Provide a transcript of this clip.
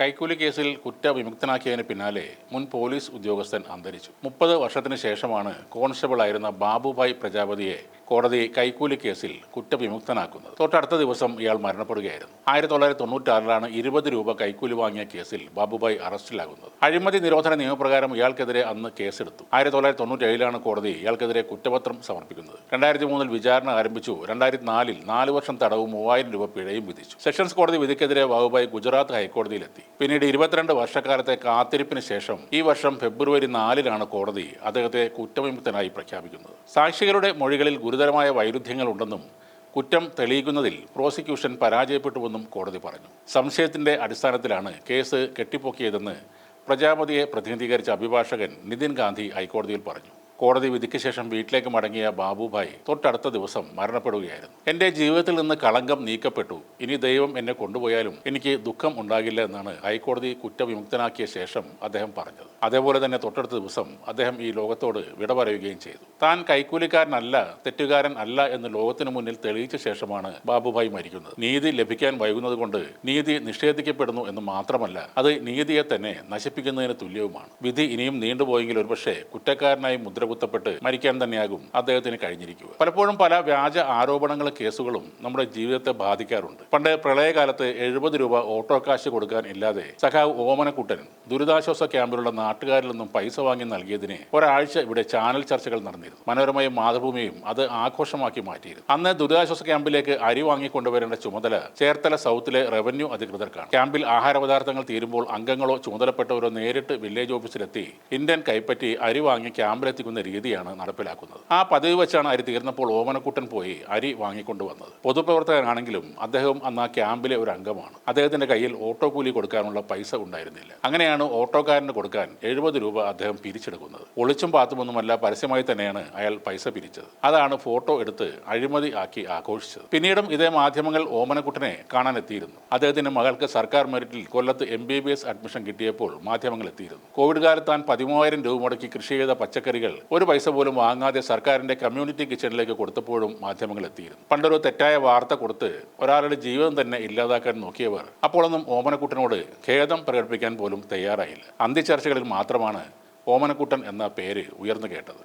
കൈക്കൂലി കേസിൽ കുറ്റവിമുക്തനാക്കിയതിന് പിന്നാലെ മുൻ പോലീസ് ഉദ്യോഗസ്ഥൻ അന്തരിച്ചു. 30 വർഷത്തിന് ശേഷമാണ് കോൺസ്റ്റബിളായിരുന്ന ബാബുഭായ് പ്രജാപതിയെ കോടതി കൈക്കൂലി കേസിൽ കുറ്റവിമുക്തനാക്കുന്നത്. തൊട്ടടുത്ത ദിവസം ഇയാൾ മരണപ്പെടുകയായിരുന്നു. 1996 20 രൂപ കൈക്കൂലി വാങ്ങിയ കേസിൽ ബാബുഭായ് അറസ്റ്റിലാകുന്നത്. അഴിമതി നിരോധന നിയമപ്രകാരം ഇയാൾക്കെതിരെ അന്ന് കേസെടുത്തു. 1997 കോടതി ഇയാൾക്കെതിരെ കുറ്റപത്രം സമർപ്പിക്കുന്നത്. 2003 വിചാരണ ആരംഭിച്ചു. 2004 4 വർഷം തടവും 3000 രൂപ പിഴയും വിധിച്ചു. സെഷൻസ് കോടതി വിധിക്കെതിരെ ബാബുഭായ് ഗുജറാത്ത് ഹൈക്കോടതിയിലെത്തി. പിന്നീട് 22 വർഷക്കാലത്തെ കാത്തിരിപ്പിന് ശേഷം ഈ വർഷം ഫെബ്രുവരി 4 കോടതി അദ്ദേഹത്തെ കുറ്റവിമുക്തനായി പ്രഖ്യാപിക്കുന്നത്. സാക്ഷികളുടെ മൊഴികളിൽ ഗുരുതരമായ വൈരുദ്ധ്യങ്ങൾ ഉണ്ടെന്നും കുറ്റം തെളിയിക്കുന്നതിൽ പ്രോസിക്യൂഷൻ പരാജയപ്പെട്ടുവെന്നും കോടതി പറഞ്ഞു. സംശയത്തിന്റെ അടിസ്ഥാനത്തിലാണ് കേസ് കെട്ടിപ്പൊക്കിയതെന്ന് പ്രജാപതിയെ പ്രതിനിധീകരിച്ച അഭിഭാഷകൻ നിതിൻ ഗാന്ധി ഹൈക്കോടതിയിൽ പറഞ്ഞു. കോടതി വിധിക്ക് ശേഷം വീട്ടിലേക്ക് മടങ്ങിയ ബാബുഭായ് തൊട്ടടുത്ത ദിവസം മരണപ്പെടുകയായിരുന്നു. എൻ്റെ ജീവിതത്തിൽ നിന്ന് കളങ്കം നീക്കപ്പെട്ടു. ഇനി ദൈവം എന്നെ കൊണ്ടുപോയാലും എനിക്ക് ദുഃഖം ഉണ്ടാകില്ല എന്നാണ് ഹൈക്കോടതി കുറ്റവിമുക്തനാക്കിയ ശേഷം അദ്ദേഹം പറഞ്ഞത്. അതേപോലെ തന്നെ തൊട്ടടുത്ത ദിവസം അദ്ദേഹം ഈ ലോകത്തോട് വിട പറയുകയും ചെയ്തു. താൻ കൈക്കൂലിക്കാരനല്ല, തെറ്റുകാരൻ അല്ല എന്ന് ലോകത്തിന് മുന്നിൽ തെളിയിച്ച ശേഷമാണ് ബാബുഭായ് മരിക്കുന്നത്. നീതി ലഭിക്കാൻ വൈകുന്നത് കൊണ്ട് നീതി നിഷേധിക്കപ്പെടുന്നു എന്ന് മാത്രമല്ല, അത് നീതിയെ തന്നെ നശിപ്പിക്കുന്നതിന് തുല്യവുമാണ്. വിധി ഇനിയും നീണ്ടുപോയെങ്കിൽ ഒരുപക്ഷെ കുറ്റക്കാരനായി മുദ്രകുത്തപ്പെട്ട് മരിക്കാൻ തന്നെയാകും അദ്ദേഹത്തിന് കഴിഞ്ഞിരിക്കുക. പലപ്പോഴും പല വ്യാജ ആരോപണങ്ങളും കേസുകളും നമ്മുടെ ജീവിതത്തെ ബാധിക്കാറുണ്ട്. പണ്ട് പ്രളയകാലത്ത് 70 രൂപ ഓട്ടോ കാശ് കൊടുക്കാൻ ഇല്ലാതെ സഖാവ് ഓമനക്കുട്ടൻ ദുരിതാശ്വാസ ക്യാമ്പിലുള്ള നാട്ടുകാരിൽ നിന്നും പൈസ വാങ്ങി നൽകിയതിന് ഒരാഴ്ച ഇവിടെ ചാനൽ ചർച്ചകൾ നടന്നിരുന്നു. മനോരമയും മാതൃഭൂമിയും അത് ആഘോഷമാക്കി മാറ്റിയിരുന്നു. അന്ന് ദുരിതാശ്വാസ ക്യാമ്പിലേക്ക് അരി വാങ്ങിക്കൊണ്ടുവരേണ്ട ചുമതല ചേർത്തല സൗത്തിലെ റവന്യൂ അധികൃതർക്കാണ്. ക്യാമ്പിൽ ആഹാരപദാർത്ഥങ്ങൾ തീരുമ്പോൾ അംഗങ്ങളോ ചുമതലപ്പെട്ടവരോ നേരിട്ട് വില്ലേജ് ഓഫീസിലെത്തി ഇന്ത്യൻ കൈപ്പറ്റി അരി വാങ്ങി ക്യാമ്പിലെത്തിക്കുന്ന രീതിയാണ് നടപ്പിലാക്കുന്നത്. ആ പതിവ് വെച്ചാണ് അരി തീർന്നപ്പോൾ ഓമനക്കുട്ടൻ പോയി അരി വാങ്ങിക്കൊണ്ടുവന്നത്. പൊതുപ്രവർത്തകനാണെങ്കിലും അദ്ദേഹം അന്ന് ആ ക്യാമ്പിലെ ഒരു അംഗമാണ്. അദ്ദേഹത്തിന്റെ കയ്യിൽ ഓട്ടോ കൂലി കൊടുക്കാനുള്ള പൈസ ഉണ്ടായിരുന്നില്ല. അങ്ങനെയാണ് ഓട്ടോക്കാരന് കൊടുക്കാൻ 70 രൂപ അദ്ദേഹം പിരിച്ചെടുക്കുന്നത്. ഒളിച്ചും പാത്തുമൊന്നുമല്ല, പരസ്യമായി തന്നെയാണ് അയാൾ പൈസ പിരിച്ചത്. അതാണ് ഫോട്ടോ എടുത്ത് അഴിമതി ആക്കി ആഘോഷിച്ചത്. പിന്നീടും ഇതേ മാധ്യമങ്ങൾ ഓമനക്കുട്ടനെ കാണാൻ എത്തിയിരുന്നു. അദ്ദേഹത്തിന്റെ മകൾക്ക് സർക്കാർ മെറിറ്റിൽ കൊല്ലത്ത് MBBS അഡ്മിഷൻ കിട്ടിയപ്പോൾ മാധ്യമങ്ങൾ എത്തിയിരുന്നു. കോവിഡ് കാലത്ത് താൻ 13,000 രൂപ മുടക്കി കൃഷി ചെയ്ത പച്ചക്കറികൾ ഒരു പൈസ പോലും വാങ്ങാതെ സർക്കാരിന്റെ കമ്മ്യൂണിറ്റി കിച്ചണിലേക്ക് കൊടുത്തപ്പോഴും മാധ്യമങ്ങൾ എത്തിയിരുന്നു. പണ്ടൊരു തെറ്റായ വാർത്ത കൊടുത്ത് ഒരാളുടെ ജീവിതം തന്നെ ഇല്ലാതാക്കാൻ നോക്കിയവർ അപ്പോഴൊന്നും ഓമനക്കുട്ടനോട് ഖേദം പ്രകടിപ്പിക്കാൻ പോലും തയ്യാറായില്ല. അന്ത്യചർച്ചകളിൽ മാത്രമാണ് ഓമനക്കുട്ടൻ എന്ന പേര് ഉയർന്നു കേട്ടത്.